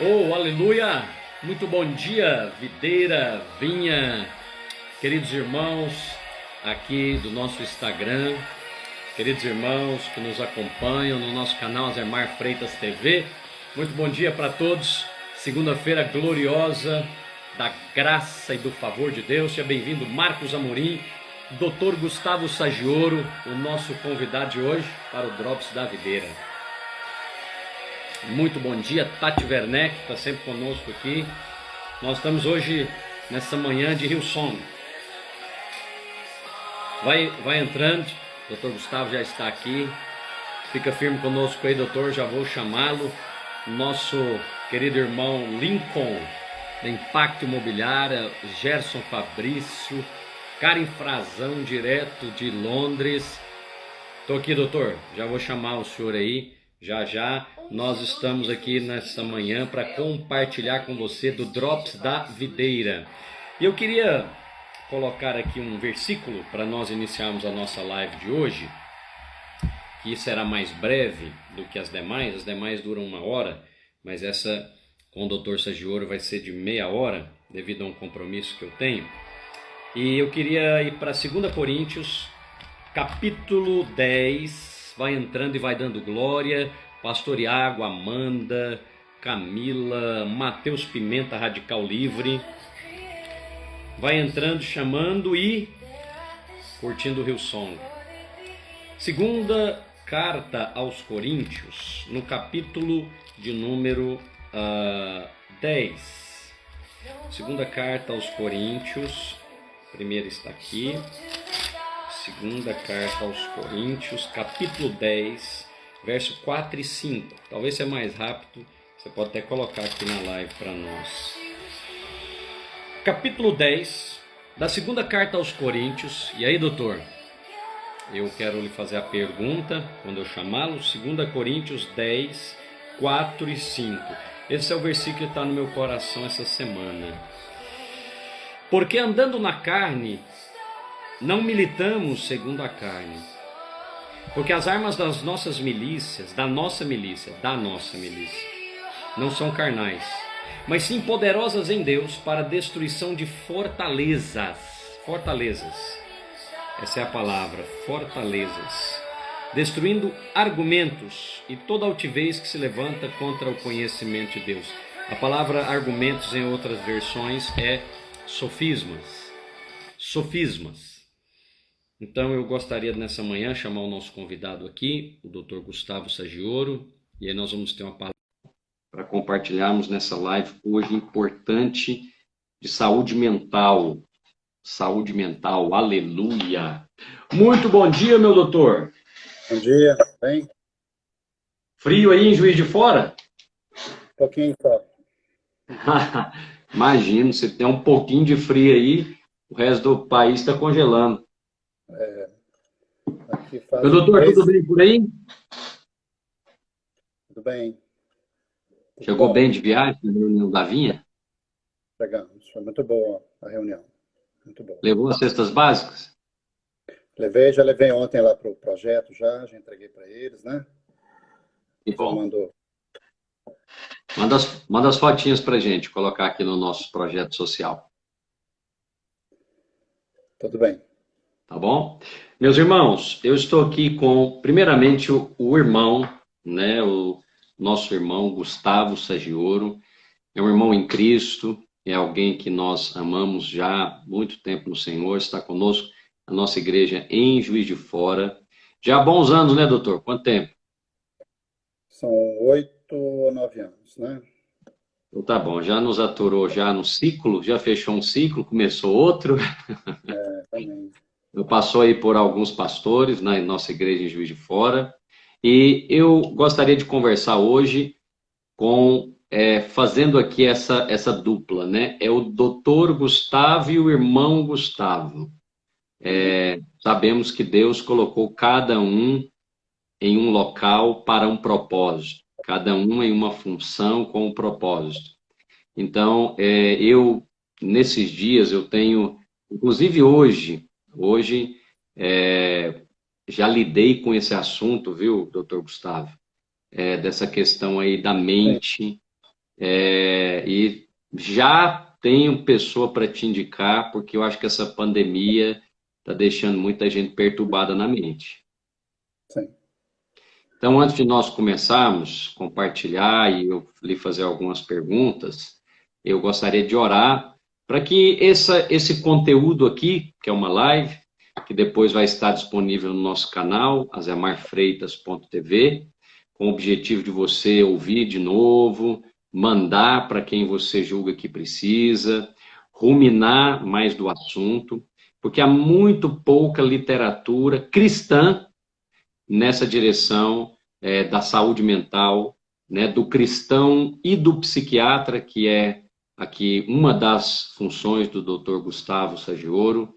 Oh, aleluia! Muito bom dia, videira, vinha, queridos irmãos aqui do nosso Instagram, queridos irmãos que nos acompanham no nosso canal Azemar Freitas TV. Muito bom dia para todos. Segunda-feira gloriosa da graça e do favor de Deus. Seja bem-vindo, Marcos Amorim, Dr. Gustavo Saggioro, o nosso convidado de hoje para o Drops da Videira. Muito bom dia, Tati Werneck, que está sempre conosco aqui. Nós estamos hoje, nessa manhã de Hillsong. Vai entrando, o Dr. Gustavo já está aqui. Fica firme conosco aí, doutor, já vou chamá-lo. Nosso querido irmão Lincoln, da Impacto Imobiliária, Gerson Fabrício, Karen Frazão, direto de Londres. Estou aqui, doutor, já vou chamar o senhor aí. Já nós estamos aqui nessa manhã para compartilhar com você do Drops da Videira. E eu queria colocar aqui um versículo para nós iniciarmos a nossa live de hoje, que será mais breve do que as demais duram 1 hora, mas essa com o Dr. Saggioro vai ser de meia hora, devido a um compromisso que eu tenho. E eu queria ir para 2 Coríntios, capítulo 10, vai entrando e vai dando glória. Pastor Iago, Amanda, Camila, Matheus Pimenta, Radical Livre. Vai entrando, chamando e curtindo o Hillsong. Segunda carta aos Coríntios, no capítulo de número 10. Segunda carta aos Coríntios, primeira está aqui. Segunda carta aos Coríntios, capítulo 10, verso 4 e 5. Talvez seja mais rápido, você pode até colocar aqui na live para nós. Capítulo 10 da segunda carta aos Coríntios. E aí, doutor? Eu quero lhe fazer a pergunta quando eu chamá-lo. 2 Coríntios 10, 4 e 5. Esse é o versículo que está no meu coração essa semana. Porque andando na carne, não militamos segundo a carne, porque as armas das nossas milícias, da nossa milícia, não são carnais, mas sim poderosas em Deus para a destruição de fortalezas. Essa é a palavra, fortalezas. Destruindo argumentos e toda altivez que se levanta contra o conhecimento de Deus. A palavra argumentos em outras versões é sofismas. Então eu gostaria nessa manhã chamar o nosso convidado aqui, o Dr. Gustavo Saggioro, e aí nós vamos ter uma palavra para compartilharmos nessa live hoje importante de saúde mental. Saúde mental, aleluia! Muito bom dia, meu doutor! Bom dia, bem? Frio aí em Juiz de Fora? Um pouquinho só. Imagino, você tem um pouquinho de frio aí, o resto do país está congelando. Aqui faz Meu doutor, tudo bem por aí? Tudo bem. Chegou Bom, bem de viagem na reunião da Vinha? chegamos. Foi muito boa a reunião. Muito boa. Levou as cestas básicas? Já levei ontem lá para o projeto, já entreguei para eles, né? Que Já bom. mandou. Manda as fotinhas pra gente, colocar aqui no nosso projeto social. Tudo bem. Tá bom? Meus irmãos, eu estou aqui com, primeiramente, o irmão, né? O nosso irmão Gustavo Saggioro. É um irmão em Cristo, é alguém que nós amamos já há muito tempo no Senhor, está conosco na nossa igreja em Juiz de Fora. Já há bons anos, né, doutor? Quanto tempo? São 8 ou 9 anos, né? Então tá bom, já nos aturou já no ciclo, já fechou um ciclo, começou outro. Também. Eu passou aí por alguns pastores na nossa igreja em Juiz de Fora. E eu gostaria de conversar hoje fazendo aqui essa dupla, né? É o doutor Gustavo e o irmão Gustavo. Sabemos que Deus colocou cada um em um local para um propósito, cada um em uma função com um propósito. Então, nesses dias, eu tenho, inclusive hoje, já lidei com esse assunto, viu, doutor Gustavo? Dessa questão aí da mente, E já tenho pessoa para te indicar, porque eu acho que essa pandemia está deixando muita gente perturbada na mente. Sim. Então, antes de nós começarmos a compartilhar e eu lhe fazer algumas perguntas, eu gostaria de orar para que esse conteúdo aqui, que é uma live, que depois vai estar disponível no nosso canal, azemarfreitas.tv, com o objetivo de você ouvir de novo, mandar para quem você julga que precisa, ruminar mais do assunto, porque há muito pouca literatura cristã nessa direção da saúde mental, né, do cristão e do psiquiatra, que é aqui uma das funções do Dr. Gustavo Saggioro.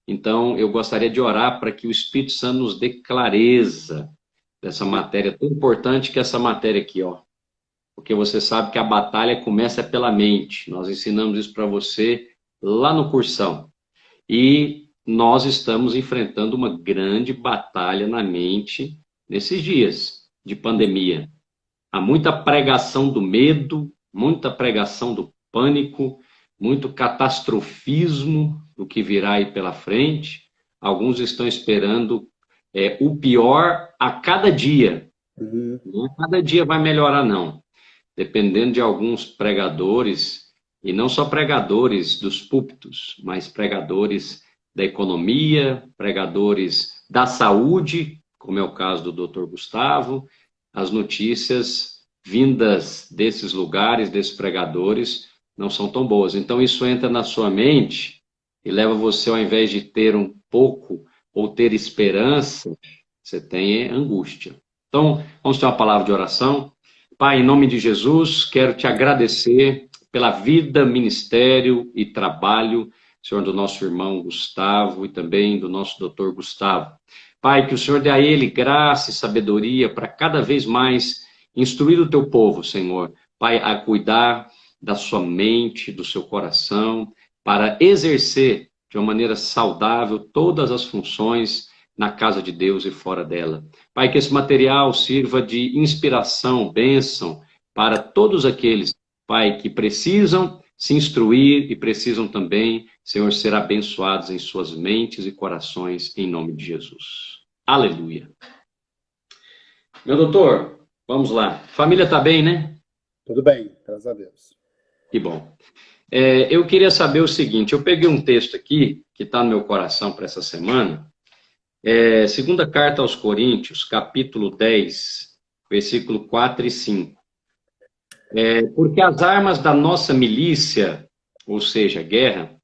Então, eu gostaria de orar para que o Espírito Santo nos dê clareza dessa matéria tão importante que é essa matéria aqui, ó. Porque você sabe que a batalha começa pela mente. Nós ensinamos isso para você lá no cursão. E nós estamos enfrentando uma grande batalha na mente nesses dias de pandemia. Há muita pregação do medo, muita pregação do pânico, muito catastrofismo do que virá aí pela frente. Alguns estão esperando o pior a cada dia. Uhum. Não é cada dia vai melhorar, não. Dependendo de alguns pregadores, e não só pregadores dos púlpitos, mas pregadores da economia, pregadores da saúde, como é o caso do Dr. Gustavo, as notícias vindas desses lugares, desses pregadores, não são tão boas. Então isso entra na sua mente e leva você, ao invés de ter um pouco ou ter esperança, você tem angústia. Então, vamos ter uma palavra de oração. Pai, em nome de Jesus, quero te agradecer pela vida, ministério e trabalho, Senhor, do nosso irmão Gustavo e também do nosso doutor Gustavo. Pai, que o Senhor dê a ele graça e sabedoria para cada vez mais instruir o teu povo, Senhor. Pai, a cuidar da sua mente, do seu coração, para exercer de uma maneira saudável todas as funções na casa de Deus e fora dela. Pai, que esse material sirva de inspiração, bênção para todos aqueles, Pai, que precisam se instruir e precisam também, Senhor, ser abençoados em suas mentes e corações, em nome de Jesus. Aleluia. Meu doutor, vamos lá. Família tá bem, né? Tudo bem, graças a Deus. Que bom. Eu queria saber o seguinte, eu peguei um texto aqui, que está no meu coração para essa semana, segunda carta aos Coríntios, capítulo 10, versículo 4 e 5. Porque as armas da nossa milícia, ou seja, guerra,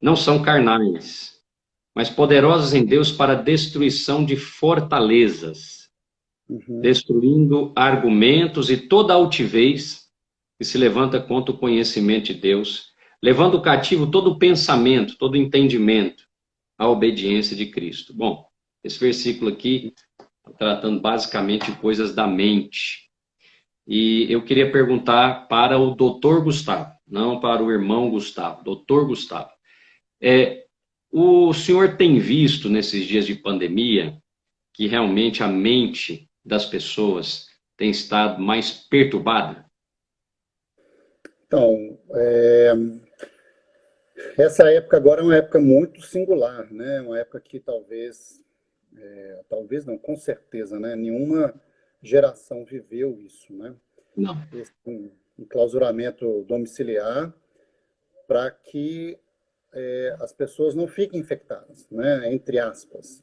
não são carnais, mas poderosas em Deus para a destruição de fortalezas, Uhum. destruindo argumentos e toda altivez que se levanta contra o conhecimento de Deus, levando cativo todo pensamento, todo entendimento à obediência de Cristo. Bom, esse versículo aqui está tratando basicamente de coisas da mente. E eu queria perguntar para o doutor Gustavo, não para o irmão Gustavo, doutor Gustavo. O senhor tem visto nesses dias de pandemia que realmente a mente das pessoas tem estado mais perturbada? Então, essa época agora é uma época muito singular, né? Uma época que talvez não, com certeza, né? Nenhuma geração viveu isso, né? Não. Esse enclausuramento domiciliar para que as pessoas não fiquem infectadas, né? Entre aspas,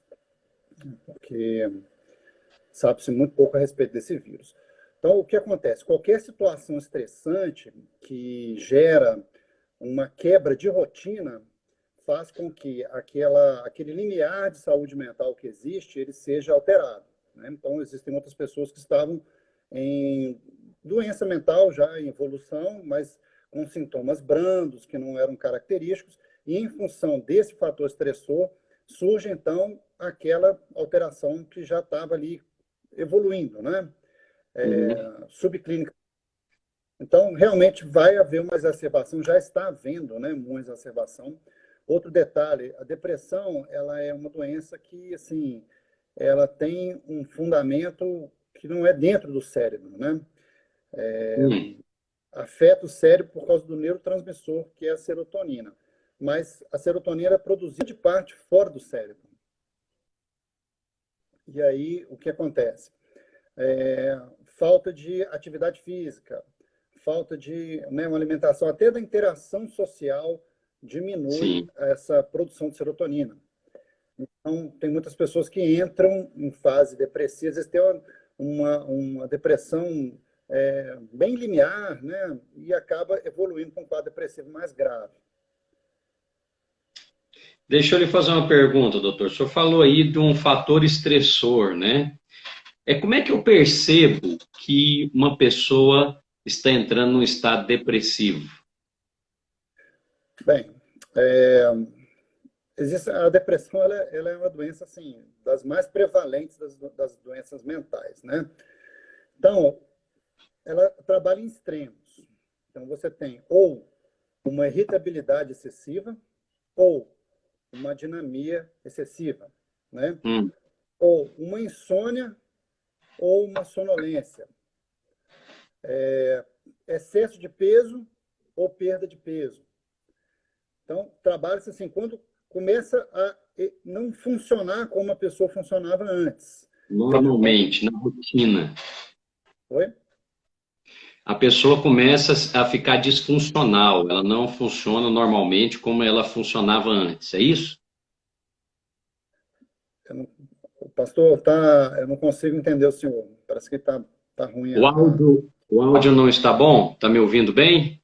porque sabe-se muito pouco a respeito desse vírus. Então, o que acontece? Qualquer situação estressante que gera uma quebra de rotina faz com que aquele limiar de saúde mental que existe, ele seja alterado, né? Então, existem muitas pessoas que estavam em doença mental já em evolução, mas com sintomas brandos, que não eram característicos, e em função desse fator estressor, surge, então, aquela alteração que já estava ali evoluindo, né? Subclínica. Então, realmente vai haver uma exacerbação, já está havendo, né, uma exacerbação. Outro detalhe, a depressão, ela é uma doença que, assim, ela tem um fundamento que não é dentro do cérebro, né? afeta o cérebro por causa do neurotransmissor, que é a serotonina. Mas a serotonina é produzida de parte fora do cérebro. E aí, o que acontece? Falta de atividade física, falta de uma alimentação, até da interação social diminui Sim. essa produção de serotonina. Então, tem muitas pessoas que entram em fase depressiva, às vezes tem uma depressão bem limiar, né? E acaba evoluindo para um quadro depressivo mais grave. Deixa eu lhe fazer uma pergunta, doutor. O senhor falou aí de um fator estressor, né? Como é que eu percebo que uma pessoa está entrando num estado depressivo? Bem, a depressão ela é uma doença assim, das mais prevalentes das doenças mentais, né? Então, ela trabalha em extremos. Então, você tem ou uma irritabilidade excessiva ou uma dinamia excessiva, né? Ou uma insônia ou uma sonolência. Excesso de peso ou perda de peso. Então, trabalha-se assim, quando começa a não funcionar como a pessoa funcionava antes. Normalmente, na rotina. Oi? A pessoa começa a ficar disfuncional, ela não funciona normalmente como ela funcionava antes, é isso? O pastor, eu não consigo entender o senhor. Parece que tá ruim O áudio não está bom? Está me ouvindo bem?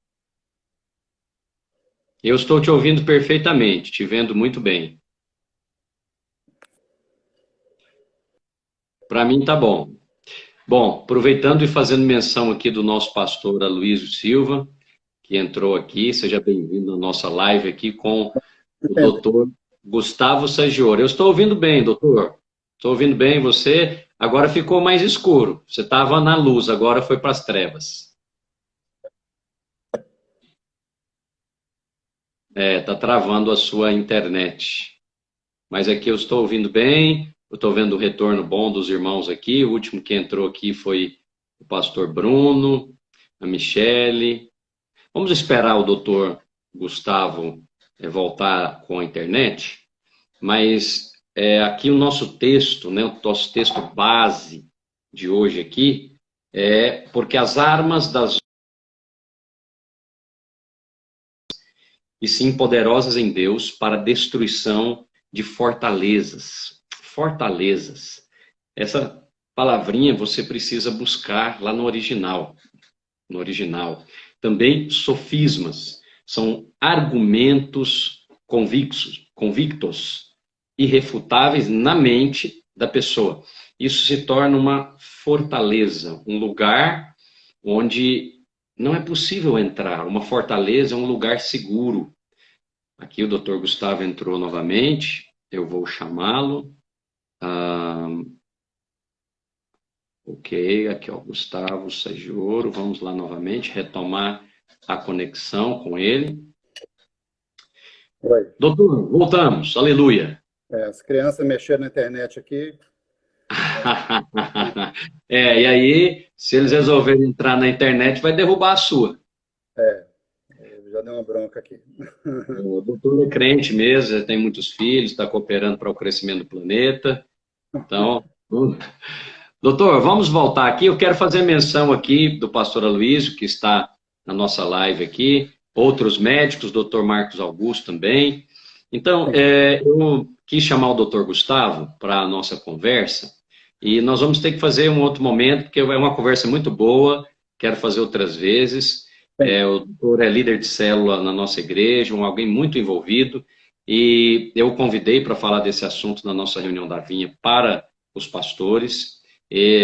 Eu estou te ouvindo perfeitamente, te vendo muito bem. Para mim tá bom. Bom, aproveitando e fazendo menção aqui do nosso pastor Aloysio Silva, que entrou aqui, seja bem-vindo à nossa live aqui com o doutor Gustavo Saggiore. Eu estou ouvindo bem, doutor. Estou ouvindo bem você. Agora ficou mais escuro. Você estava na luz, agora foi para as trevas. Tá travando a sua internet. Mas aqui eu estou ouvindo bem, eu estou vendo o retorno bom dos irmãos aqui. O último que entrou aqui foi o pastor Bruno, a Michele. Vamos esperar o doutor Gustavo voltar com a internet, mas aqui o nosso texto, né, o nosso texto base de hoje aqui, porque as armas das e sim poderosas em Deus para destruição de fortalezas. Fortalezas. Essa palavrinha você precisa buscar lá no original. No original. Também sofismas. São argumentos convictos, irrefutáveis na mente da pessoa. Isso se torna uma fortaleza, um lugar onde não é possível entrar. Uma fortaleza é um lugar seguro. Aqui o Dr. Gustavo entrou novamente, eu vou chamá-lo. Ok, aqui ó, Gustavo Saggiore, vamos lá novamente, retomar a conexão com ele. Oi. Doutor, voltamos, aleluia. As crianças mexeram na internet aqui. E aí, se eles resolverem entrar na internet, vai derrubar a sua. Já deu uma bronca aqui. O doutor é crente mesmo, tem muitos filhos, está cooperando para o crescimento do planeta. Então, doutor, vamos voltar aqui. Eu quero fazer menção aqui do pastor Aloysio, que está na nossa live aqui, outros médicos, doutor Marcos Augusto também. Então, eu quis chamar o doutor Gustavo para a nossa conversa, e nós vamos ter que fazer um outro momento, porque é uma conversa muito boa, quero fazer outras vezes. O doutor é líder de célula na nossa igreja, alguém muito envolvido, e eu o convidei para falar desse assunto na nossa reunião da Vinha para os pastores.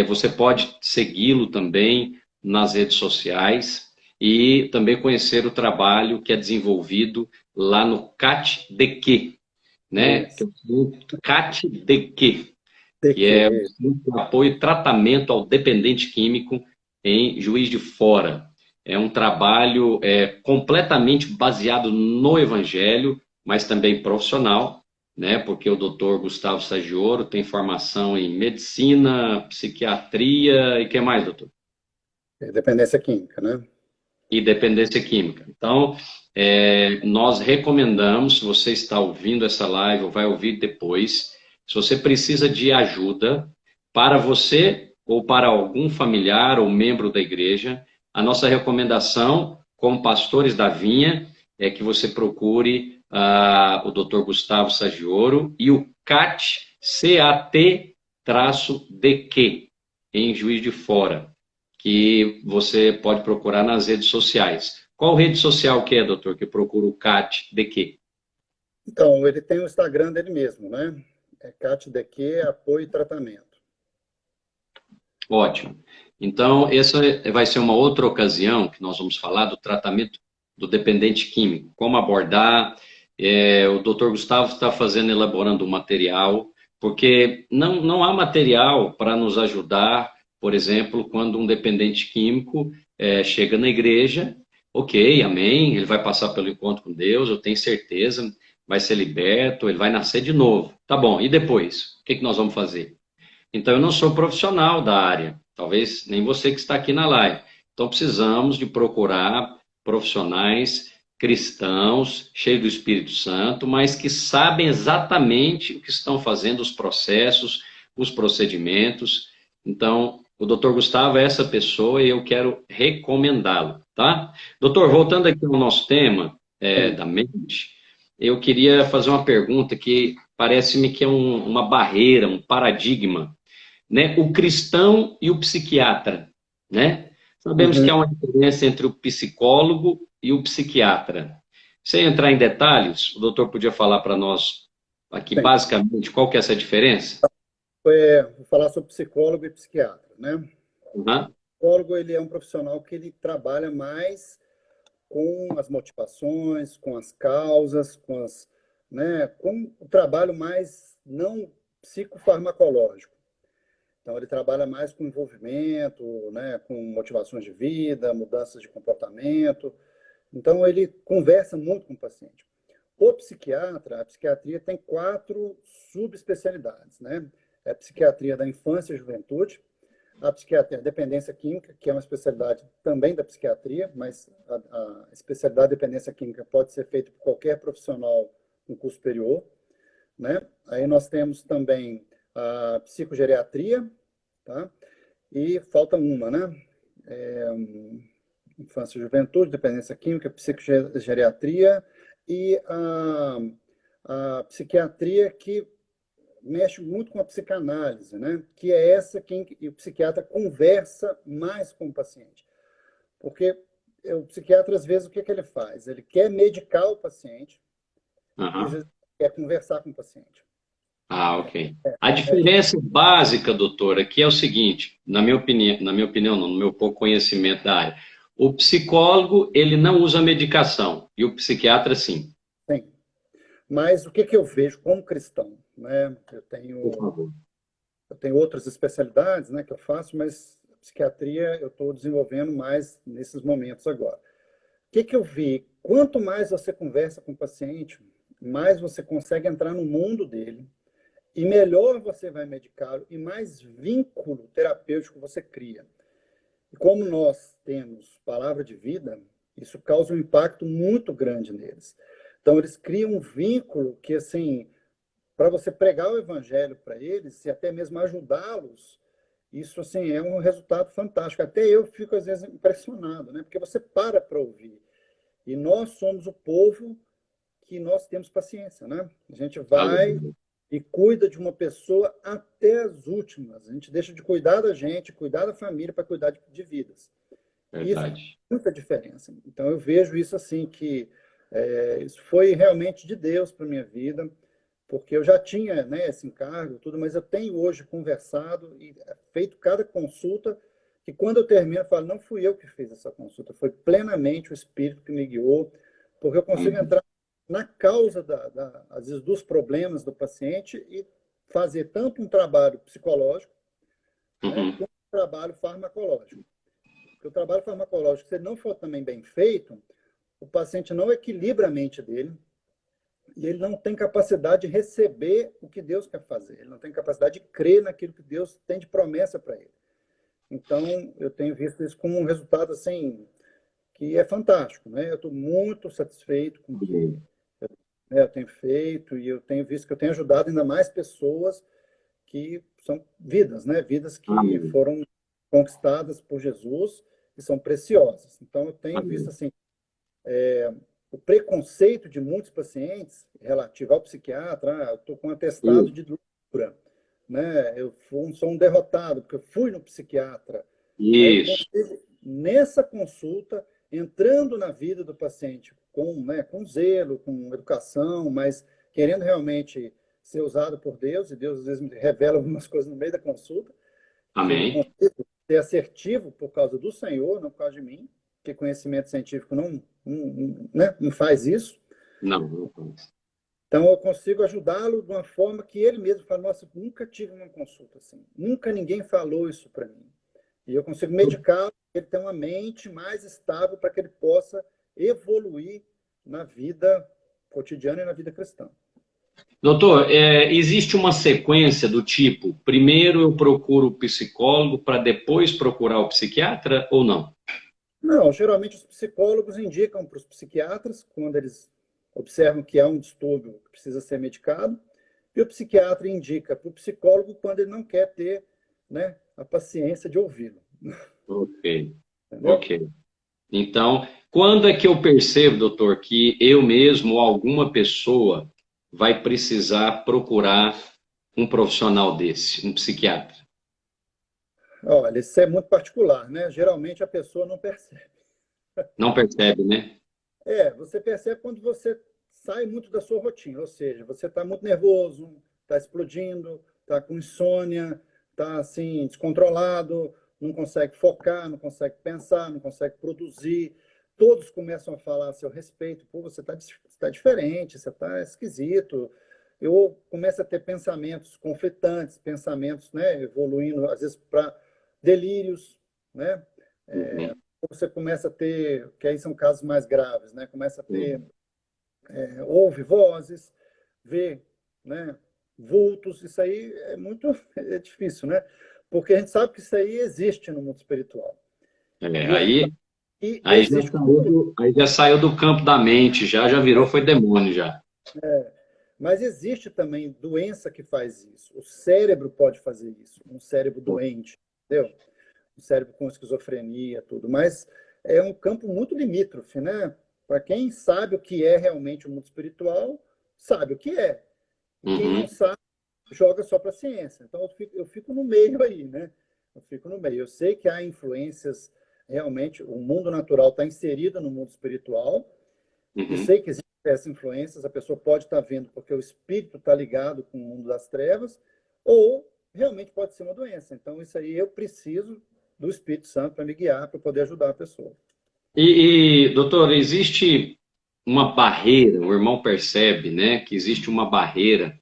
Você pode segui-lo também nas redes sociais e também conhecer o trabalho que é desenvolvido lá no CAT-DQ, né? CAT-DQ, que é o Centro de Apoio e Tratamento ao Dependente Químico em Juiz de Fora. É um trabalho completamente baseado no Evangelho, mas também profissional, né? Porque o doutor Gustavo Saggiore tem formação em medicina, psiquiatria e o que mais, doutor? Dependência química, né? e dependência química. Então, nós recomendamos, se você está ouvindo essa live ou vai ouvir depois, se você precisa de ajuda para você ou para algum familiar ou membro da igreja, a nossa recomendação, como pastores da vinha, é que você procure o Dr. Gustavo Saggioro e o CAT-DQ, em Juiz de Fora, que você pode procurar nas redes sociais. Qual rede social que é, doutor, que procura o CAT-DQ? Então, ele tem o Instagram dele mesmo, né? É CAT-DQ, Apoio e Tratamento. Ótimo. Então, essa vai ser uma outra ocasião que nós vamos falar do tratamento do dependente químico, como abordar. O Dr. Gustavo está elaborando um material, porque não há material para nos ajudar, por exemplo, quando um dependente químico chega na igreja, ok, amém, ele vai passar pelo encontro com Deus, eu tenho certeza, vai ser liberto, ele vai nascer de novo. Tá bom, e depois? O que nós vamos fazer? Então, eu não sou profissional da área, talvez nem você que está aqui na live. Então, precisamos de procurar profissionais cristãos, cheios do Espírito Santo, mas que sabem exatamente o que estão fazendo, os processos, os procedimentos. Então, o doutor Gustavo é essa pessoa e eu quero recomendá-lo, tá? Doutor, voltando aqui ao nosso tema da mente, eu queria fazer uma pergunta que parece-me que é uma barreira, um paradigma, né? O cristão e o psiquiatra, né? Sabemos que há uma diferença entre o psicólogo e o psiquiatra. Sem entrar em detalhes, o doutor podia falar para nós aqui Sim. basicamente qual que é essa diferença? Vou falar sobre psicólogo e psiquiatra, né? Uhum. O psicólogo, ele é um profissional que ele trabalha mais com as motivações, com as causas, com o trabalho mais não psicofarmacológico. Então, ele trabalha mais com envolvimento, né, com motivações de vida, mudanças de comportamento. Então, ele conversa muito com o paciente. O psiquiatra, a psiquiatria tem 4 subespecialidades, né? É a psiquiatria da infância e juventude, a psiquiatria da dependência química, que é uma especialidade também da psiquiatria, mas a especialidade de dependência química pode ser feita por qualquer profissional com curso superior, né? Aí nós temos também a psicogeriatria, tá? E falta uma, né? Infância e juventude, dependência química, psicogeriatria e a psiquiatria que mexe muito com a psicanálise, né? Que é essa que o psiquiatra conversa mais com o paciente. Porque o psiquiatra, às vezes, o que ele faz? Ele quer medicar o paciente e, às vezes, quer conversar com o paciente. Ok. A diferença básica, doutora, aqui é o seguinte, na minha opinião, não, no meu pouco conhecimento da área. O psicólogo, ele não usa medicação, e o psiquiatra, sim. Sim. Mas o que eu vejo como cristão, né? Por favor. Eu tenho outras especialidades, né, que eu faço, mas a psiquiatria eu estou desenvolvendo mais nesses momentos agora. O que eu vi? Quanto mais você conversa com o paciente, mais você consegue entrar no mundo dele, e melhor você vai medicá-lo, e mais vínculo terapêutico você cria. E como nós temos palavra de vida, isso causa um impacto muito grande neles. Então, eles criam um vínculo que, assim, para você pregar o evangelho para eles e até mesmo ajudá-los, isso, assim, é um resultado fantástico. Até eu fico, às vezes, impressionado, né? Porque você para ouvir. E nós somos o povo que nós temos paciência, né? A gente vai e cuida de uma pessoa até as últimas. A gente deixa de cuidar da gente, cuidar da família para cuidar de vidas. Isso faz muita diferença. Então, eu vejo isso assim, que isso foi realmente de Deus para a minha vida, porque eu já tinha, né, esse encargo, tudo, mas eu tenho hoje conversado e feito cada consulta, que quando eu termino, eu falo, não fui eu que fiz essa consulta, foi plenamente o Espírito que me guiou, porque eu consigo entrar na causa, às vezes, dos problemas do paciente e fazer tanto um trabalho psicológico, né, quanto um trabalho farmacológico. Porque o trabalho farmacológico, se ele não for também bem feito, o paciente não equilibra a mente dele e ele não tem capacidade de receber o que Deus quer fazer. Ele não tem capacidade de crer naquilo que Deus tem de promessa para ele. Então, eu tenho visto isso como um resultado, assim, que é fantástico, né? Eu estou muito satisfeito com o que, né, eu tenho feito e eu tenho visto que eu tenho ajudado ainda mais pessoas que são vidas, né? Vidas que Amém. foram conquistadas por Jesus e são preciosas. Então, eu tenho Amém. visto assim, o preconceito de muitos pacientes relativo ao psiquiatra. Eu estou com um atestado de doença, né? Sou um derrotado porque eu fui no psiquiatra. Aí eu Isso. consigo, nessa consulta, entrando na vida do paciente com zelo, com educação, mas querendo realmente ser usado por Deus, e Deus às vezes me revela algumas coisas no meio da consulta, que eu não Amém. consigo ser assertivo por causa do Senhor, não por causa de mim, porque conhecimento científico não faz isso. Não, não faz. Então, eu consigo ajudá-lo de uma forma que ele mesmo fala, nossa, nunca tive uma consulta assim, nunca ninguém falou isso para mim. E eu consigo medicá-lo, ele tem uma mente mais estável para que ele possa evoluir na vida cotidiana e na vida cristã. Doutor, existe uma sequência do tipo, primeiro eu procuro o psicólogo para depois procurar o psiquiatra ou não? Não, geralmente os psicólogos indicam para os psiquiatras quando eles observam que há um distúrbio que precisa ser medicado, e o psiquiatra indica para o psicólogo quando ele não quer ter, né, a paciência de ouvi-lo. Ok, Entendeu? ok. Então, quando é que eu percebo, doutor, que eu mesmo ou alguma pessoa vai precisar procurar um profissional desse, um psiquiatra? Olha, isso é muito particular, né? Geralmente a pessoa não percebe. Não percebe, né? Você percebe quando você sai muito da sua rotina, ou seja, você está muito nervoso, está explodindo, está com insônia, está assim, descontrolado, não consegue focar, não consegue pensar, não consegue produzir. Todos começam a falar a seu respeito, pô, você está diferente, você está esquisito. Eu começo a ter pensamentos conflitantes, pensamentos, né, evoluindo, às vezes, para delírios, né? Uhum, Você começa a ter, que aí são casos mais graves, né? Começa a ter, uhum. ouve vozes, vê, né, vultos. Isso aí é muito difícil, né? Porque a gente sabe que isso aí existe no mundo espiritual. É, E, a gente, e aí existe, aí já saiu do campo da mente, já virou, foi demônio já. mas existe também doença que faz isso. O cérebro pode fazer isso, um cérebro doente, entendeu? Um cérebro com esquizofrenia, tudo. Mas é um campo muito limítrofe, né? Para quem sabe o que é realmente o mundo espiritual, sabe o que é. E quem não Uhum, sabe, joga só para a ciência. Então, eu fico no meio aí, né? Eu fico no meio. Eu sei que há influências, realmente, o mundo natural está inserido no mundo espiritual, e uhum. sei que existem essas influências, a pessoa pode estar vendo porque o espírito está ligado com o mundo das trevas, ou realmente pode ser uma doença. Então, isso aí eu preciso do Espírito Santo para me guiar, para poder ajudar a pessoa. Doutor, existe uma barreira, o irmão percebe, né, que existe uma barreira,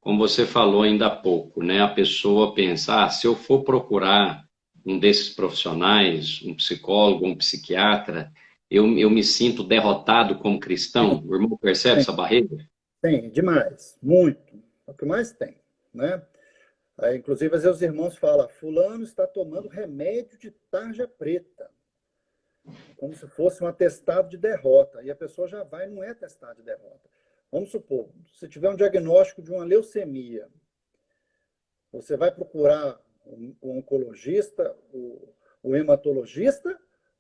como você falou ainda há pouco, né, a pessoa pensa, se eu for procurar um desses profissionais, um psicólogo, um psiquiatra, eu me sinto derrotado como cristão. O irmão percebe Tem, essa barreira? tem, demais, muito. É o que mais tem, né? Aí, inclusive, às vezes os irmãos falam, fulano está tomando remédio de tarja preta, como se fosse um atestado de derrota. E a pessoa já vai, não é atestado de derrota. Vamos supor, se tiver um diagnóstico de uma leucemia, você vai procurar o oncologista, o hematologista,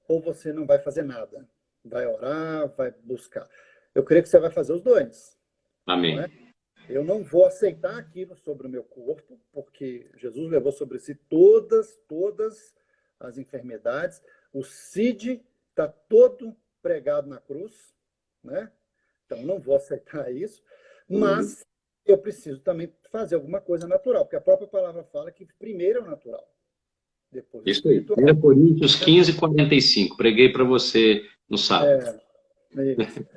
ou você não vai fazer nada? Vai orar, vai buscar. Eu creio que você vai fazer os dois, não é? Amém. Eu não vou aceitar aquilo sobre o meu corpo, porque Jesus levou sobre si todas as enfermidades. O CID está todo pregado na cruz, né? Então, não vou aceitar isso, Uhum. mas eu preciso também fazer alguma coisa natural, porque a própria palavra fala que primeiro é o natural, depois o Isso aí. espiritual. 1 Coríntios 15:45. Preguei para você no sábado. Isso.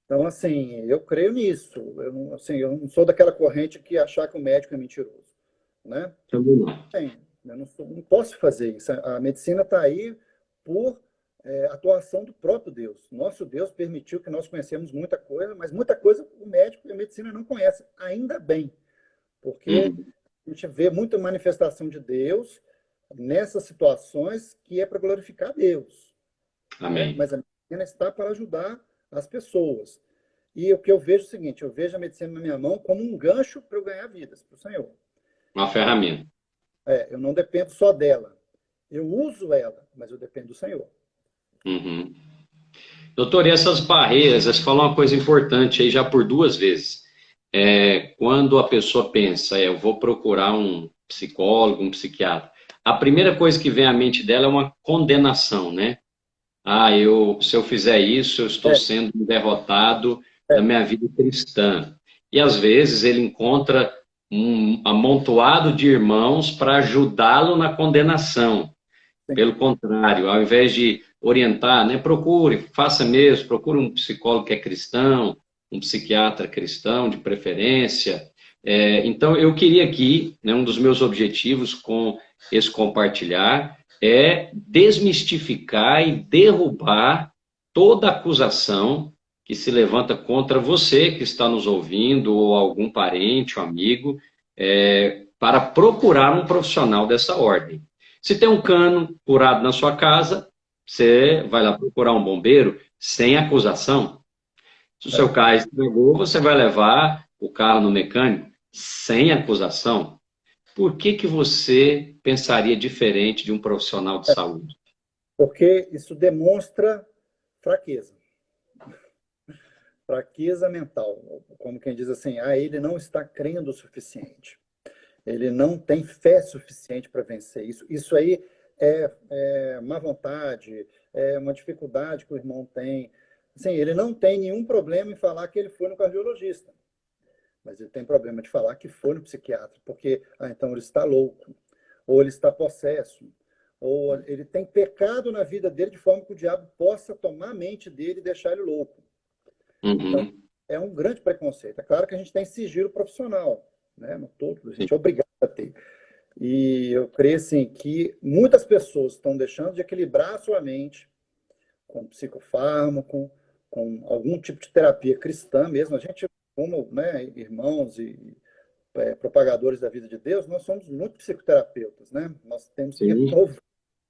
Então, assim, eu creio nisso. Eu não sou daquela corrente que achar que o médico é mentiroso, né? Também não. Bem, não posso fazer isso. A medicina está aí por atuação do próprio Deus. Nosso Deus permitiu que nós conhecemos muita coisa, mas muita coisa o médico e a medicina não conhecem. Ainda bem, porque Uhum. a gente vê muita manifestação de Deus nessas situações que é para glorificar Deus. né? Amém. Mas a medicina está para ajudar as pessoas. E o que eu vejo é o seguinte, eu vejo a medicina na minha mão como um gancho para eu ganhar vidas, para o Senhor. Uma ferramenta. Eu não dependo só dela. Eu uso ela, mas eu dependo do Senhor. Uhum. Doutor, e essas barreiras, você falou uma coisa importante aí já por 2 vezes. Quando a pessoa pensa, eu vou procurar um psicólogo, um psiquiatra, a primeira coisa que vem à mente dela é uma condenação, né? Se eu fizer isso, eu estou É, sendo um derrotado na é, minha vida cristã. E às vezes ele encontra um amontoado de irmãos para ajudá-lo na condenação. sim, Pelo contrário, ao invés de orientar, né, procure, faça mesmo, procure um psicólogo que é cristão, um psiquiatra cristão, de preferência. Então, eu queria aqui, né, um dos meus objetivos com esse compartilhar é desmistificar e derrubar toda acusação que se levanta contra você que está nos ouvindo, ou algum parente ou amigo, para procurar um profissional dessa ordem. Se tem um cano furado na sua casa, você vai lá procurar um bombeiro sem acusação. Se o seu é. carro estragou, você vai levar o carro no mecânico sem acusação. Por que que você pensaria diferente de um profissional de saúde? Porque isso demonstra fraqueza. Fraqueza mental. Como quem diz assim, ele não está crendo o suficiente. Ele não tem fé suficiente para vencer isso. Isso aí é má vontade, é uma dificuldade que o irmão tem. Assim, ele não tem nenhum problema em falar que ele foi no cardiologista, mas ele tem problema de falar que foi no psiquiatra, porque então ele está louco, ou ele está possesso, ou ele tem pecado na vida dele de forma que o diabo possa tomar a mente dele e deixar ele louco. Então, Uhum. é um grande preconceito. É claro que a gente tem sigilo profissional, né? No todo, a Sim. gente é obrigado a ter. E eu creio assim, que muitas pessoas estão deixando de equilibrar a sua mente com psicofármaco, com algum tipo de terapia cristã mesmo. A gente, como, né, irmãos e propagadores da vida de Deus, nós somos muito psicoterapeutas, né? Nós temos que Sim. ouvir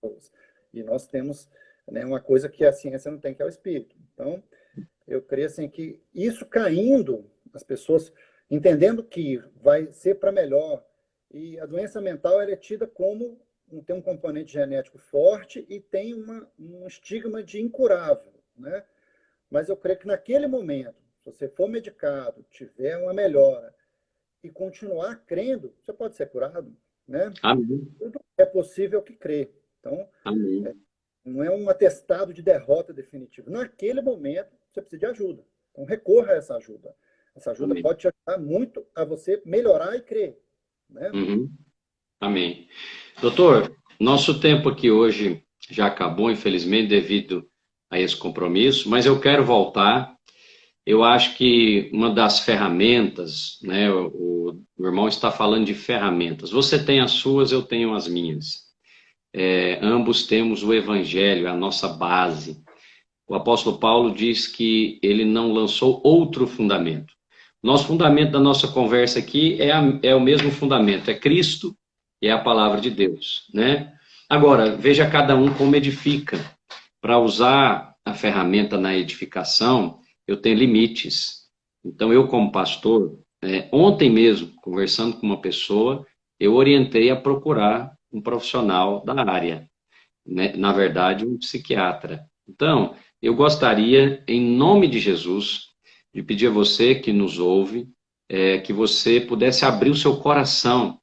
pessoas. E nós temos, né, uma coisa que a ciência não tem, que é o espírito. Então, eu creio assim que isso caindo, as pessoas entendendo que vai ser para melhor. E a doença mental ela é tida como tem um componente genético forte e tem um estigma de incurável, né? Mas eu creio que naquele momento, se você for medicado, tiver uma melhora e continuar crendo, você pode ser curado, né? Amém. Tudo é possível que crê. Então, Amém. não é um atestado de derrota definitivo. Naquele momento, você precisa de ajuda. Então, recorra a essa ajuda. Essa ajuda Amém. pode te ajudar muito a você melhorar e crer, né? Uhum. Amém. Doutor, nosso tempo aqui hoje já acabou, infelizmente, devido a esse compromisso, mas eu quero voltar. Eu acho que uma das ferramentas, né, o irmão está falando de ferramentas. Você tem as suas, eu tenho as minhas. Ambos temos o Evangelho, a nossa base. O apóstolo Paulo diz que ele não lançou outro fundamento. Nosso fundamento da nossa conversa aqui é o mesmo fundamento, é Cristo e é a palavra de Deus, né? Agora, veja cada um como edifica. Para usar a ferramenta na edificação, eu tenho limites. Então, eu como pastor, ontem mesmo, conversando com uma pessoa, eu orientei a procurar um profissional da área, né? Na verdade, um psiquiatra. Então, eu gostaria, em nome de Jesus, de pedir a você que nos ouve, que você pudesse abrir o seu coração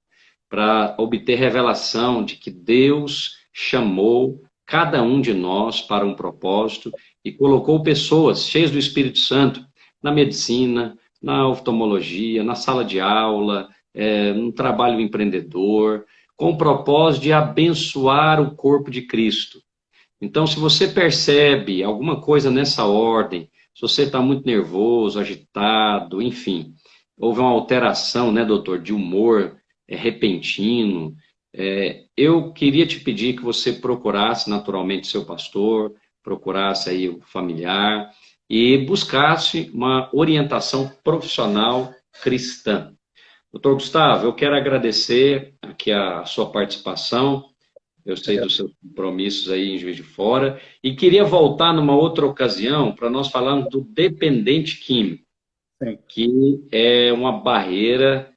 para obter revelação de que Deus chamou cada um de nós para um propósito e colocou pessoas cheias do Espírito Santo na medicina, na oftalmologia, na sala de aula, no trabalho empreendedor, com o propósito de abençoar o corpo de Cristo. Então, se você percebe alguma coisa nessa ordem, se você está muito nervoso, agitado, enfim, houve uma alteração, né, doutor, de humor repentino, eu queria te pedir que você procurasse naturalmente seu pastor, procurasse aí o familiar e buscasse uma orientação profissional cristã. Doutor Gustavo, eu quero agradecer aqui a sua participação. Eu sei dos seus compromissos aí em Juiz de Fora. E queria voltar numa outra ocasião para nós falarmos do dependente químico, Sim. que é uma barreira,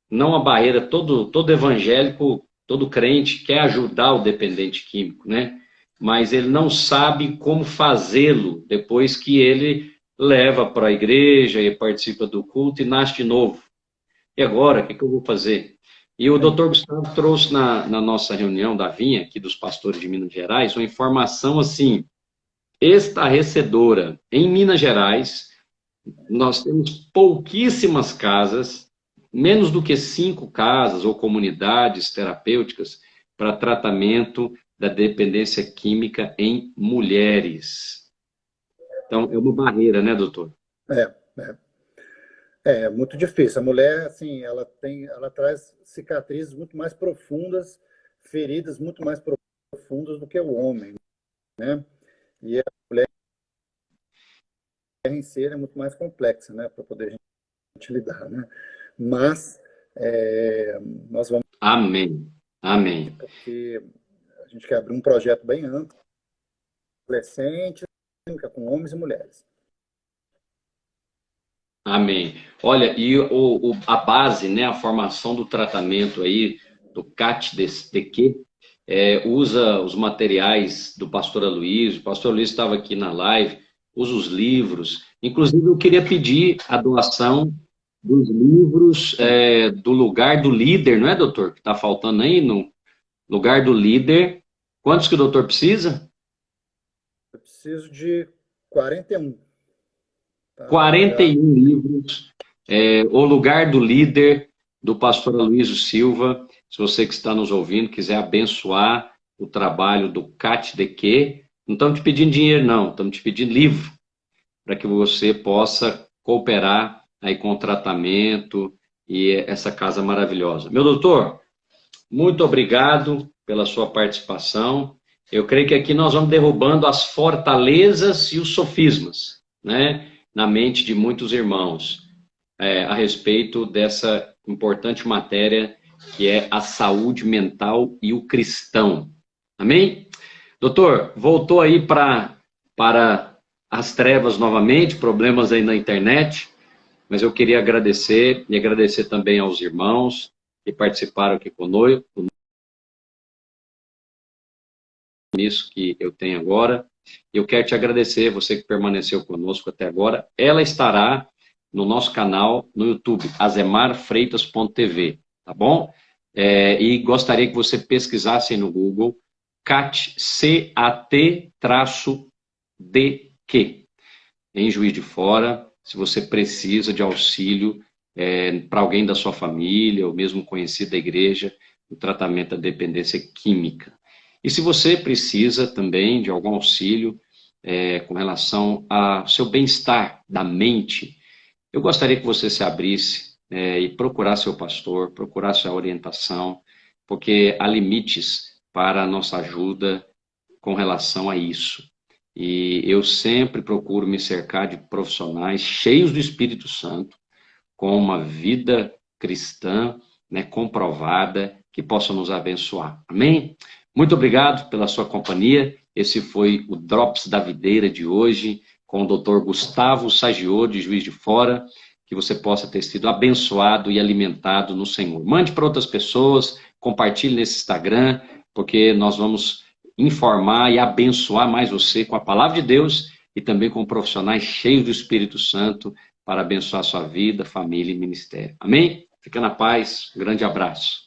não uma barreira, todo evangélico, todo crente quer ajudar o dependente químico, né? Mas ele não sabe como fazê-lo depois que ele leva para a igreja e participa do culto e nasce de novo. E agora, o que eu vou fazer? E o Dr. Gustavo trouxe na nossa reunião da Vinha, aqui dos pastores de Minas Gerais, uma informação assim, estarrecedora. Em Minas Gerais, nós temos pouquíssimas casas, menos do que 5 casas ou comunidades terapêuticas para tratamento da dependência química em mulheres. Então, é uma barreira, né, doutor? É muito difícil. A mulher, assim, ela traz cicatrizes muito mais profundas, feridas muito mais profundas do que o homem, né? E a mulher em si é muito mais complexa, né, para poder a gente lidar, né? Mas nós vamos, Amém. Amém. porque a gente quer abrir um projeto bem amplo, adolescentes, com homens e mulheres. Amém. Olha, e a base, né, a formação do tratamento aí, do CAT-DQ, usa os materiais do pastor Aloysio. O pastor Aloysio estava aqui na live, usa os livros. Inclusive, eu queria pedir a doação dos livros do Lugar do Líder, não é, doutor? Que está faltando aí no Lugar do Líder. Quantos que o doutor precisa? Eu preciso de 41. Tá? 41 livros. O Lugar do Líder, do pastor Aloysio Silva. Se você que está nos ouvindo quiser abençoar o trabalho do CAT-DQ, não estamos te pedindo dinheiro, não. Estamos te pedindo livro, para que você possa cooperar aí com o tratamento e essa casa maravilhosa. Meu doutor, muito obrigado pela sua participação. Eu creio que aqui nós vamos derrubando as fortalezas e os sofismas, né, na mente de muitos irmãos, a respeito dessa importante matéria que é a saúde mental e o cristão. Amém? Doutor, voltou aí para as trevas novamente, problemas aí na internet, mas eu queria agradecer e agradecer também aos irmãos que participaram aqui conosco, nisso que eu tenho agora. Eu quero te agradecer, você que permaneceu conosco até agora. Ela estará no nosso canal no YouTube, azemarfreitas.tv, tá bom? E gostaria que você pesquisasse aí no Google CAT, CAT-DQ, em Juiz de Fora, se você precisa de auxílio para alguém da sua família, ou mesmo conhecido da igreja, no tratamento da dependência química. E se você precisa também de algum auxílio com relação ao seu bem-estar da mente, eu gostaria que você se abrisse e procurasse seu pastor, procurasse a orientação, porque há limites para a nossa ajuda com relação a isso. E eu sempre procuro me cercar de profissionais cheios do Espírito Santo, com uma vida cristã, né, comprovada, que possam nos abençoar. Amém? Muito obrigado pela sua companhia. Esse foi o Drops da Videira de hoje, com o Dr. Gustavo Sagiô, de Juiz de Fora. Que você possa ter sido abençoado e alimentado no Senhor. Mande para outras pessoas, compartilhe nesse Instagram, porque nós vamos informar e abençoar mais você com a palavra de Deus e também com profissionais cheios do Espírito Santo para abençoar sua vida, família e ministério. Amém? Fica na paz. Um grande abraço.